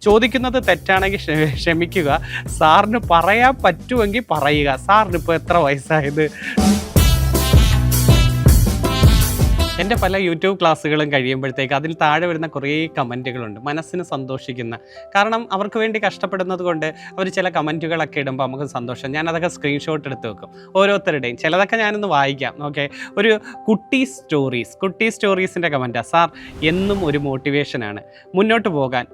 ചോദിക്കുന്നത് തെറ്റാണെങ്കിൽ ക്ഷമിക്കുക. സാറിന് പറയാൻ പറ്റുമെങ്കിൽ പറയുക. സാറിന് ഇപ്പോൾ എത്ര വയസ്സായത്? എൻ്റെ പല യൂട്യൂബ് ക്ലാസ്സുകളും കഴിയുമ്പോഴത്തേക്ക് അതിൽ താഴെ വരുന്ന കുറേ കമൻറ്റുകളുണ്ട്, മനസ്സിന് സന്തോഷിക്കുന്ന. കാരണം അവർക്ക് വേണ്ടി കഷ്ടപ്പെടുന്നത് കൊണ്ട് അവർ ചില കമൻറ്റുകളൊക്കെ ഇടുമ്പോൾ നമുക്ക് സന്തോഷം. ഞാനതൊക്കെ സ്ക്രീൻഷോട്ട് എടുത്ത് വെക്കും ഓരോരുത്തരുടെയും. ചിലതൊക്കെ ഞാനൊന്ന് വായിക്കാം. ഓക്കെ, ഒരു കുട്ടി സ്റ്റോറീസിൻ്റെ കമൻറ്റാണ്. സാർ എന്നും ഒരു മോട്ടിവേഷനാണ്, മുന്നോട്ട് പോകാൻ.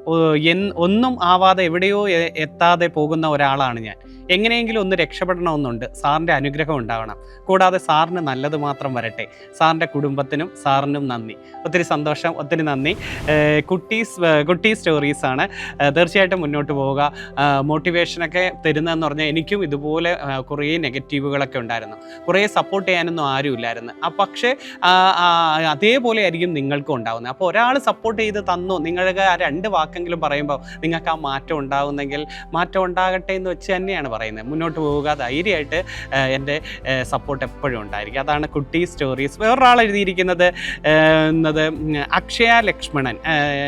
ഒന്നും ആവാതെ എവിടെയോ എത്താതെ പോകുന്ന ഒരാളാണ് ഞാൻ. എങ്ങനെയെങ്കിലും ഒന്ന് രക്ഷപ്പെടണമെന്നുണ്ട്. സാറിൻ്റെ അനുഗ്രഹം ഉണ്ടാവണം. കൂടാതെ സാറിന് നല്ലത് മാത്രം വരട്ടെ. സാറിൻ്റെ കുടുംബത്തിനും സാറിനും നന്ദി. ഒത്തിരി സന്തോഷം, ഒത്തിരി നന്ദി. കുട്ടി സ്റ്റോറീസാണ്. തീർച്ചയായിട്ടും മുന്നോട്ട് പോവുക. മോട്ടിവേഷനൊക്കെ തരുന്നതെന്ന് പറഞ്ഞാൽ എനിക്കും ഇതുപോലെ കുറേ നെഗറ്റീവുകളൊക്കെ ഉണ്ടായിരുന്നു. കുറേ സപ്പോർട്ട് ചെയ്യാനൊന്നും ആരുമില്ലായിരുന്നു. പക്ഷേ അതേപോലെ ആയിരിക്കും നിങ്ങൾക്കും ഉണ്ടാകുന്നത്. അപ്പോൾ ഒരാൾ സപ്പോർട്ട് ചെയ്ത് തന്നു, നിങ്ങൾക്ക് ആ 2 വാക്കെങ്കിലും പറയുമ്പോൾ നിങ്ങൾക്ക് ആ മാറ്റം ഉണ്ടാകുന്നെങ്കിൽ മാറ്റം ഉണ്ടാകട്ടെ എന്ന് വെച്ച് തന്നെയാണ് പറയുന്നത്. മുന്നോട്ട് പോവുക, ധൈര്യമായിട്ട്. എൻ്റെ സപ്പോർട്ട് എപ്പോഴും ഉണ്ടായിരിക്കും. അതാണ് കുട്ടി സ്റ്റോറീസ്. വേറൊരാൾ എഴുതിയിരിക്കുന്നത് അക്ഷയ ലക്ഷ്മണൻ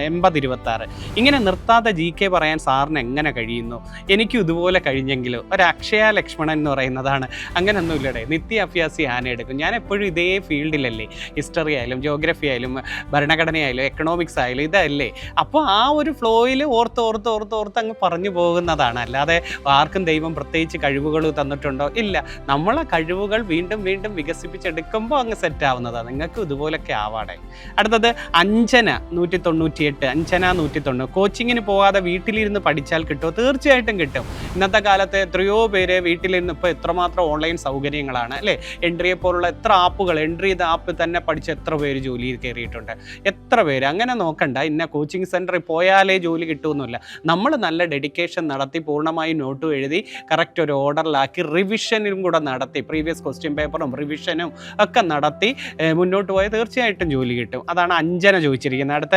8026. ഇങ്ങനെ നിർത്താതെ GK പറയാൻ സാറിന് എങ്ങനെ കഴിയുന്നു? എനിക്കും ഇതുപോലെ കഴിഞ്ഞെങ്കിലും. ഒരു അക്ഷയ ലക്ഷ്മണൻ എന്ന് പറയുന്നതാണ്. അങ്ങനെയൊന്നും ഇല്ലടേ, നിത്യ അഭ്യാസി ആനയെടുക്കും. ഞാൻ എപ്പോഴും ഇതേ ഫീൽഡിലല്ലേ, ഹിസ്റ്ററി ആയാലും ജോഗ്രഫി ആയാലും ഭരണഘടനയായാലും എക്കണോമിക്സ് ആയാലും ഇതല്ലേ. അപ്പോൾ ആ ഒരു ഫ്ലോയിൽ ഓർത്ത് അങ്ങ് പറഞ്ഞു പോകുന്നതാണ്. അല്ലാതെ ആർക്കും ദൈവം പ്രത്യേകിച്ച് കഴിവുകൾ തന്നിട്ടുണ്ടോ? ഇല്ല. നമ്മളെ കഴിവുകൾ വീണ്ടും വികസിപ്പിച്ചെടുക്കുമ്പോൾ അങ്ങ് സെറ്റ് ആവുന്നതാണ്. നിങ്ങൾക്ക് ഇതുപോലൊക്കെ ആവാടെ. അടുത്തത് അഞ്ജന 198. അഞ്ജന 190. കോച്ചിങ്ങിന് പോകാതെ വീട്ടിലിരുന്ന് പഠിച്ചാൽ കിട്ടുമോ? തീർച്ചയായിട്ടും കിട്ടും. ഇന്നത്തെ കാലത്ത് എത്രയോ പേര് വീട്ടിലിരുന്ന് ഇപ്പോൾ എത്രമാത്രം ഓൺലൈൻ സൗകര്യങ്ങളാണ് അല്ലേ. എൻട്രിയെ പോലുള്ള എത്ര ആപ്പുകൾ, എൻട്രി ചെയ്ത ആപ്പ് തന്നെ പഠിച്ച് എത്ര പേര് ജോലിയിൽ കയറിയിട്ടുണ്ട്. എത്ര പേര്. അങ്ങനെ നോക്കണ്ട ഇന്ന കോച്ചിങ് സെൻറ്ററിൽ പോയാലേ ജോലി കിട്ടുമെന്നില്ല. നമ്മൾ നല്ല ഡെഡിക്കേഷൻ നടത്തി പൂർണ്ണമായും നോട്ടും എഴുതി കറക്റ്റ് ഒരു ഓർഡറിലാക്കി റിവിഷനും കൂടെ നടത്തി, പ്രീവിയസ് ക്വസ്റ്റ്യൻ പേപ്പറും റിവിഷനും ഒക്കെ നടത്തി മുന്നോട്ട് പോയാൽ തീർച്ചയായിട്ടും ജോലി കിട്ടും. അതാണ് അഞ്ജന ചോദിച്ചിരിക്കുന്നത്. അടുത്ത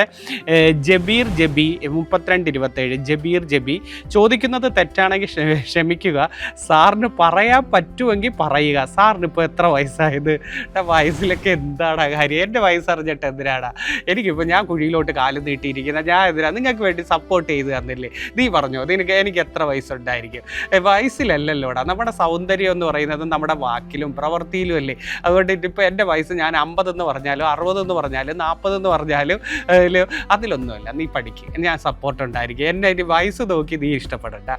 ജബീർ ജബി 3227. ജബീർ ജബി ചോദിക്കുന്നത് തെറ്റാണെങ്കിൽ ക്ഷമിക്കുക. സാറിന് പറയാൻ പറ്റുമെങ്കിൽ പറയുക. സാറിന് ഇപ്പോൾ എത്ര വയസ്സായത്? വയസ്സിലൊക്കെ എന്താണ് കാര്യം? എൻ്റെ വയസ്സറിഞ്ഞിട്ട് എന്തിനാണ്? എനിക്കിപ്പോൾ ഞാൻ കുഴിയിലോട്ട് കാല് നീട്ടിയിരിക്കുന്ന ഞാൻ എന്തിനാ? നിങ്ങൾക്ക് വേണ്ടി സപ്പോർട്ട് ചെയ്ത് തന്നില്ലേ? നീ പറഞ്ഞോ എനിക്ക് എത്ര വയസ്സുണ്ടായിരിക്കും? വയസ്സിലല്ലല്ലോടാ. നമ്മുടെ സൗന്ദര്യം എന്ന് പറയുന്നത് നമ്മുടെ വാക്കിലും പ്രവൃത്തിയിലും അല്ലേ. അതുകൊണ്ട് ഇപ്പോൾ എൻ്റെ വയസ്സ് ഞാൻ 50 എന്ന് പറഞ്ഞാലും 60 എന്ന് പറഞ്ഞാലും 40 എന്ന് പറഞ്ഞാലും അതിലൊന്നുമല്ല. നീ പഠിക്കുക, ഞാൻ സപ്പോർട്ട് ഉണ്ടായിരിക്കും. എൻ്റെ വയസ്സ് നോക്കി നീ ഇഷ്ടപ്പെടണ്ട.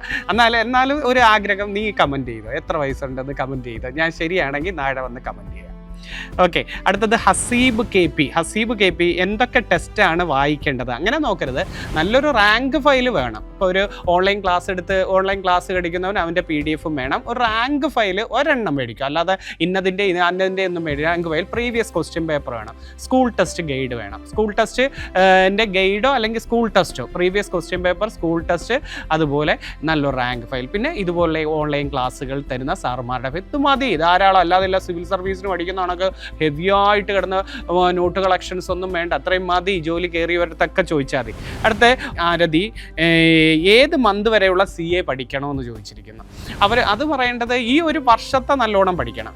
എന്നാലും ഒരു ആഗ്രഹം, നീ കമൻറ്റ് ചെയ്തോ, എത്ര വയസ്സുണ്ടെന്ന് കമൻറ്റ് ചെയ്തോ. ഞാൻ ശരിയാണെങ്കിൽ നാളെ വന്ന് കമൻറ്റ് ചെയ്യാം. ഓക്കെ, അടുത്തത് ഹസീബ് കെ പി എന്തൊക്കെ ടെസ്റ്റാണ് വായിക്കേണ്ടത്? അങ്ങനെ നോക്കരുത്. നല്ലൊരു റാങ്ക് ഫയൽ വേണം. ഇപ്പോൾ ഒരു ഓൺലൈൻ ക്ലാസ് പഠിക്കുന്നവൻ അവൻ്റെ PDF വേണം. ഒരു റാങ്ക് ഫയൽ ഒരെണ്ണം മേടിക്കും. അല്ലാതെ ഇന്നതിൻ്റെ ഒന്നും മേടിക്കും. Rank file, previous question paper വേണം. സ്കൂൾ ടെസ്റ്റ് ഗൈഡ് വേണം. സ്കൂൾ ടെസ്റ്റ് ഗൈഡോ അല്ലെങ്കിൽ സ്കൂൾ ടെസ്റ്റോ, previous question paper, school test, അതുപോലെ നല്ലൊരു റാങ്ക് ഫയൽ. പിന്നെ ഇതുപോലെ ഓൺലൈൻ ക്ലാസ്സുകൾ തരുന്ന സാറുമാരുടെ ഇത് മതി, ധാരാളം. അല്ലാതെ സിവിൽ സർവീസിന് പഠിക്കുന്ന ഹെവി ആയിട്ട് കിടന്ന് നോട്ട് കളക്ഷൻസ് ഒന്നും വേണ്ട. അത്രയും മതി. ജോലി കയറിയവരത്തൊക്കെ ചോദിച്ചാൽ മതി. അടുത്ത ആരതി ഏത് മന്ത് വരെയുള്ള CA പഠിക്കണമെന്ന് ചോദിച്ചിരിക്കുന്നു. അത് പറയേണ്ടത് ഈ ഒരു വർഷത്തെ നല്ലോണം പഠിക്കണം.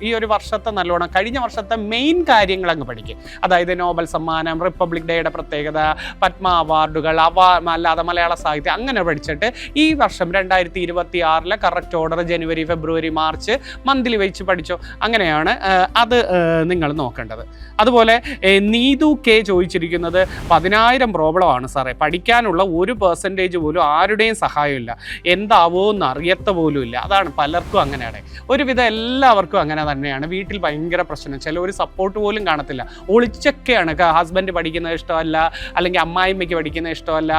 കഴിഞ്ഞ വർഷത്തെ മെയിൻ കാര്യങ്ങൾ അങ്ങ് പഠിക്കും. അതായത് നോബൽ സമ്മാനം, റിപ്പബ്ലിക് ഡേയുടെ പ്രത്യേകത, പത്മ അവാർഡുകൾ, അല്ലാതെ മലയാള സാഹിത്യം, അങ്ങനെ പഠിച്ചിട്ട് ഈ വർഷം 2026 കറക്റ്റ് ഓർഡർ ജനുവരി, ഫെബ്രുവരി, മാർച്ച് മന്തിൽ വെച്ച് പഠിച്ചോ. അങ്ങനെയാണ് അത് നിങ്ങൾ നോക്കേണ്ടത്. അതുപോലെ നീതു കെ ചോദിച്ചിരിക്കുന്നത് 10,000 പ്രോബ്ലമാണ് സാറേ, പഠിക്കാനുള്ള 1% പോലും ആരുടെയും സഹായമില്ല, എന്താവോ എന്ന് അറിയത്ത പോലും ഇല്ല. അതാണ് പലർക്കും അങ്ങനെയാണ്. ഒരുവിധം എല്ലാവർക്കും അങ്ങനെ തന്നെയാണ്. വീട്ടിൽ ഭയങ്കര പ്രശ്നം, ചിലവർ സപ്പോർട്ട് പോലും കാണത്തില്ല, ഒളിച്ചൊക്കെയാണ്. ഹസ്ബൻഡ് പഠിക്കുന്നത് ഇഷ്ടമല്ല, അല്ലെങ്കിൽ അമ്മായിമ്മയ്ക്ക് പഠിക്കുന്നത് ഇഷ്ടമല്ല,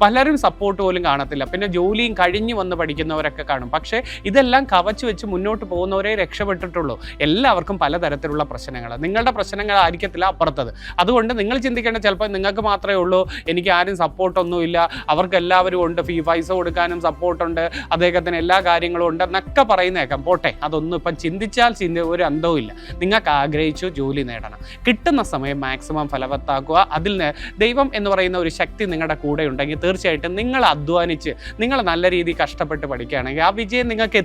പലരും സപ്പോർട്ട് പോലും കാണത്തില്ല. പിന്നെ ജോലിയും കഴിഞ്ഞ് വന്ന് പഠിക്കുന്നവരൊക്കെ കാണും. പക്ഷേ ഇതെല്ലാം കവച്ച് വെച്ച് മുന്നോട്ട് പോകുന്നവരെ രക്ഷപ്പെട്ടിട്ടുള്ളൂ. എല്ലാവർക്കും പലതരത്തിലുള്ള പ്രശ്നങ്ങൾ, നിങ്ങളുടെ പ്രശ്നങ്ങളായിരിക്കത്തില്ല അപ്പുറത്തത്. അതുകൊണ്ട് നിങ്ങൾ ചിന്തിക്കേണ്ട, ചിലപ്പോൾ നിങ്ങൾക്ക് മാത്രമേ ഉള്ളൂ, എനിക്ക് ആരും സപ്പോർട്ടൊന്നുമില്ല, അവർക്ക് എല്ലാവരും ഉണ്ട്, പൈസ കൊടുക്കാനും സപ്പോർട്ടുണ്ട്, അദ്ദേഹത്തിന് എല്ലാ കാര്യങ്ങളും ഉണ്ട് എന്നൊക്കെ പറയുന്നേക്കാം. പോട്ടെ, അതൊന്നും ഇപ്പം ചിന്തിച്ചാൽ ഒരു അന്തവും ഇല്ല. നിങ്ങൾക്ക് ആഗ്രഹിച്ചു ജോലി നേടണം, കിട്ടുന്ന സമയം മാക്സിമം ഫലവത്താക്കുക. അതിൽ ദൈവം എന്ന് പറയുന്ന ഒരു ശക്തി നിങ്ങളുടെ കൂടെ ഉണ്ടെങ്കിൽ തീർച്ചയായിട്ടും നിങ്ങൾ അധ്വാനിച്ച് നിങ്ങൾ നല്ല രീതിയിൽ കഷ്ടപ്പെട്ട് പഠിക്കുകയാണെങ്കിൽ ആ വിജയം നിങ്ങൾക്ക്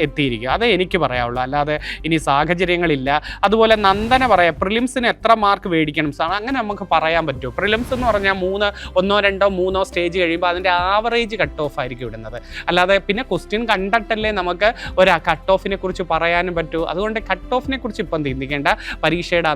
എത്തിയിരിക്കും. അതേ എനിക്ക് പറയാവുള്ളൂ. അല്ലാതെ ഇനി സാഹചര്യങ്ങളില്ല. അതുപോലെ നന്ദന പറയാം പ്രിലിംസിന് എത്ര മാർക്ക് മേടിക്കണം സാർ, അങ്ങനെ നമുക്ക് പറയാൻ പറ്റുമോ? പ്രിലിംസ് എന്ന് പറഞ്ഞാൽ 1, 2, 3 സ്റ്റേജ് കഴിയുമ്പോൾ അതിൻ്റെ ആവറേജ് കട്ട് ഓഫ് ആയിരിക്കും ഇടുന്നത്. അല്ലാതെ പിന്നെ ക്വസ്റ്റ്യൻ കണ്ടിട്ടല്ലേ നമുക്ക് ഒരു കട്ട് ഓഫിനെ കുറിച്ച് പറയാനും പറ്റൂ. അതുകൊണ്ട് കട്ട് ഓഫിനെ കുറിച്ച് ഇപ്പം ചിന്തിക്കേണ്ട. പരീക്ഷയുടെ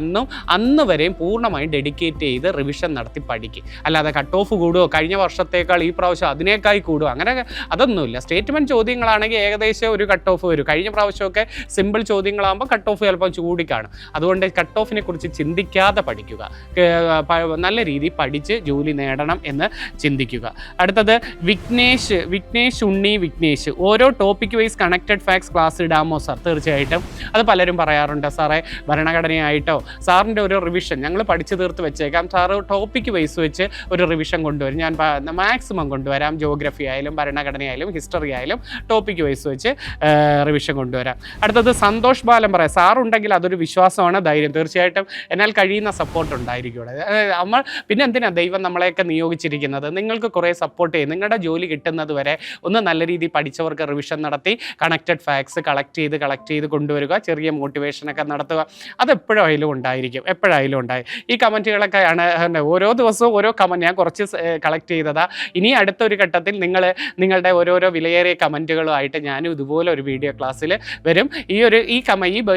അന്ന് വരെയും പൂർണ്ണമായും ഡെഡിക്കേറ്റ് ചെയ്ത് റിവിഷൻ നടത്തി പഠിക്കും. അല്ലാതെ കട്ട് ഓഫ് കൂടുമോ, കഴിഞ്ഞ വർഷത്തേക്കാൾ ഈ പ്രാവശ്യം അതിനേക്കായി കൂടുമോ, അങ്ങനെ അതൊന്നുമില്ല. സ്റ്റേറ്റ്മെൻറ്റ് ചോദ്യങ്ങളാണെങ്കിൽ ഏകദേശം ഒരു കട്ട് ഓഫ് വരും. കഴിഞ്ഞ പ്രാവശ്യമൊക്കെ സിമ്പിൾ ചോദ്യങ്ങളാകുമ്പോൾ കട്ട് ഓഫ് ചിലപ്പോൾ ചൂടിക്കാണും. അതുകൊണ്ട് കട്ട് ഓഫിനെ കുറിച്ച് ചിന്തിക്കാതെ പഠിക്കുക. നല്ല രീതിയിൽ പഠിച്ച് ജോലി നേടണം എന്ന് ചിന്തിക്കുക. അടുത്തത് വിഘ്നേഷ് ഉണ്ണി വിഘ്നേഷ്, ഓരോ topic wise connected facts class ഇടാമോ സാർ? തീർച്ചയായിട്ടും. അത് പലരും പറയാറുണ്ട്, സാറേ ഭരണഘടനയായിട്ടോ സാറിൻ്റെ ഒരു റിവിഷൻ ഞങ്ങൾ പഠിച്ചു തീർത്ത് വെച്ചേക്കാം, സാറ് ടോപ്പിക്ക് വൈസ് വെച്ച് ഒരു റിവിഷൻ കൊണ്ടുവരും. ഞാൻ മാക്സിമം കൊണ്ടുവരാം. ജോഗ്രഫി ആയാലും ഭരണഘടനയായാലും ഹിസ്റ്ററി ആയാലും ടോപ്പിക്ക് വൈസ് വെച്ച് റിവിഷൻ കൊണ്ടുവരാം. അടുത്തത് സന്തോഷ് ബാലൻ പറയാം, സാറുണ്ടെങ്കിൽ അതൊരു വിശ്വാസമാണ്, ധൈര്യം. തീർച്ചയായിട്ടും എന്നാൽ കഴിയുന്ന സപ്പോർട്ട് ഉണ്ടായിരിക്കും. നമ്മൾ പിന്നെ എന്തിനാണ് ദൈവം നമ്മളെയൊക്കെ നിയോഗിച്ചിരിക്കുന്നത്? നിങ്ങൾക്ക് കുറേ സപ്പോർട്ട് ചെയ്യും. നിങ്ങളുടെ ജോലി കിട്ടുന്നത് വരെ ഒന്ന് നല്ല രീതിയിൽ പഠിച്ചവർക്ക് റിവിഷൻ നടത്തി കണക്റ്റഡ് ഫാക്ട്സ് കളക്ട് ചെയ്ത് കൊണ്ടുവരിക, ചെറിയ മോട്ടിവേഷനൊക്കെ നടത്തുക. അതെപ്പോഴായാലും ഉണ്ടായിരിക്കും, എപ്പോഴായാലും ഉണ്ടായി. ഈ കമൻറ്റുകളൊക്കെ ആണ് ഓരോ ദിവസവും ഓരോ കമൻറ്റ് ഞാൻ കുറച്ച് കളക്ട് ചെയ്തതാണ്. ഇനി അടുത്തൊരു ഘട്ടത്തിൽ നിങ്ങളുടെ ഓരോരോ വിലയേറിയ കമൻറ്റുകളുമായിട്ട് ഞാനും ഇതുപോലെ ഒരു വീഡിയോ ക്ലാസ്സിൽ വരും.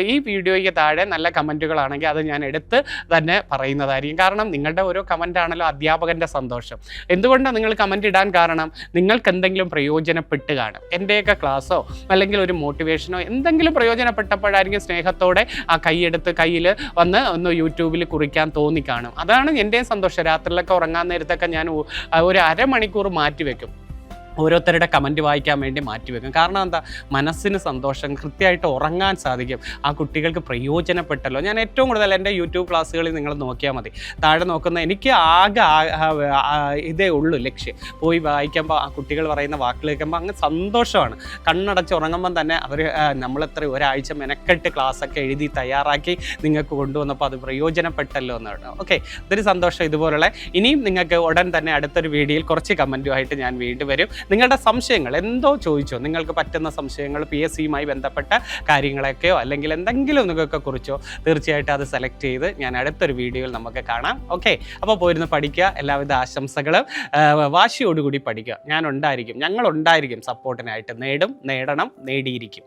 ഈ വീഡിയോയ്ക്ക് താഴെ നല്ല കമൻറ്റുകളാണെങ്കിൽ അത് ഞാൻ എടുത്ത് തന്നെ പറയുന്നതായിരിക്കും. കാരണം നിങ്ങളുടെ ഓരോ കമൻറ്റാണല്ലോ അധ്യാപകൻ്റെ സന്തോഷം. എന്തുകൊണ്ടാണ് നിങ്ങൾ കമൻറ്റ് ഇടാൻ കാരണം? നിങ്ങൾക്ക് എന്തെങ്കിലും പ്രയോജനപ്പെട്ട് കാണും. എൻ്റെയൊക്കെ ക്ലാസ്സോ അല്ലെങ്കിൽ ഒരു മോട്ടിവേഷനോ എന്തെങ്കിലും പ്രയോജനപ്പെട്ടപ്പോഴായിരിക്കും സ്നേഹത്തോടെ ആ കയ്യിൽ വന്ന് ഒന്ന് യൂട്യൂബിൽ കുറിക്കാൻ തോന്നിക്കാണും. അതാണ് എൻ്റെയും സന്തോഷം. രാത്രിയിലൊക്കെ ഉറങ്ങാൻ നേരത്തൊക്കെ ഞാൻ ഒരു അരമണിക്കൂർ മാറ്റി വെക്കും, ഓരോരുത്തരുടെ കമൻറ്റ് വായിക്കാൻ വേണ്ടി മാറ്റിവെക്കും. കാരണം എന്താ, മനസ്സിന് സന്തോഷം, കൃത്യമായിട്ട് ഉറങ്ങാൻ സാധിക്കും. ആ കുട്ടികൾക്ക് പ്രയോജനപ്പെട്ടല്ലോ. ഞാൻ ഏറ്റവും കൂടുതൽ എൻ്റെ യൂട്യൂബ് ക്ലാസ്സുകളിൽ നിങ്ങൾ നോക്കിയാൽ മതി, താഴെ നോക്കുന്ന എനിക്ക് ആകെ ഇതേ ഉള്ളൂ ലക്ഷ്യം. പോയി വായിക്കുമ്പോൾ ആ കുട്ടികൾ പറയുന്ന വാക്കുകൾ കേൾക്കുമ്പോൾ അങ്ങ് സന്തോഷമാണ്. കണ്ണടച്ച് ഉറങ്ങുമ്പം തന്നെ അവർ നമ്മളെത്ര ഒരാഴ്ച മെനക്കെട്ട് ക്ലാസ്സൊക്കെ എഴുതി തയ്യാറാക്കി നിങ്ങൾക്ക് കൊണ്ടുവന്നപ്പോൾ അത് പ്രയോജനപ്പെട്ടല്ലോ എന്നാണ്. ഓക്കെ, ഇതൊരു സന്തോഷം. ഇതുപോലുള്ള ഇനിയും നിങ്ങൾക്ക് ഉടൻ തന്നെ അടുത്തൊരു വീഡിയോയിൽ കുറച്ച് കമൻറ്റുമായിട്ട് ഞാൻ വീണ്ടും വരും. നിങ്ങളുടെ സംശയങ്ങൾ എന്തോ ചോദിച്ചോ, നിങ്ങൾക്ക് പറ്റുന്ന സംശയങ്ങൾ PSCയുമായി ബന്ധപ്പെട്ട കാര്യങ്ങളൊക്കെയോ അല്ലെങ്കിൽ എന്തെങ്കിലും നിങ്ങൾക്ക് കുറിച്ചോ തീർച്ചയായിട്ടും അത് സെലക്ട് ചെയ്ത് ഞാൻ അടുത്തൊരു വീഡിയോയിൽ നമുക്ക് കാണാം. ഓക്കെ, അപ്പോൾ പോയിരുന്ന് പഠിക്കുക. എല്ലാവിധ ആശംസകളും. വാശിയോടുകൂടി പഠിക്കുക. ഞങ്ങളുണ്ടായിരിക്കും സപ്പോർട്ടിനായിട്ട്. നേടണം, നേടിയിരിക്കും.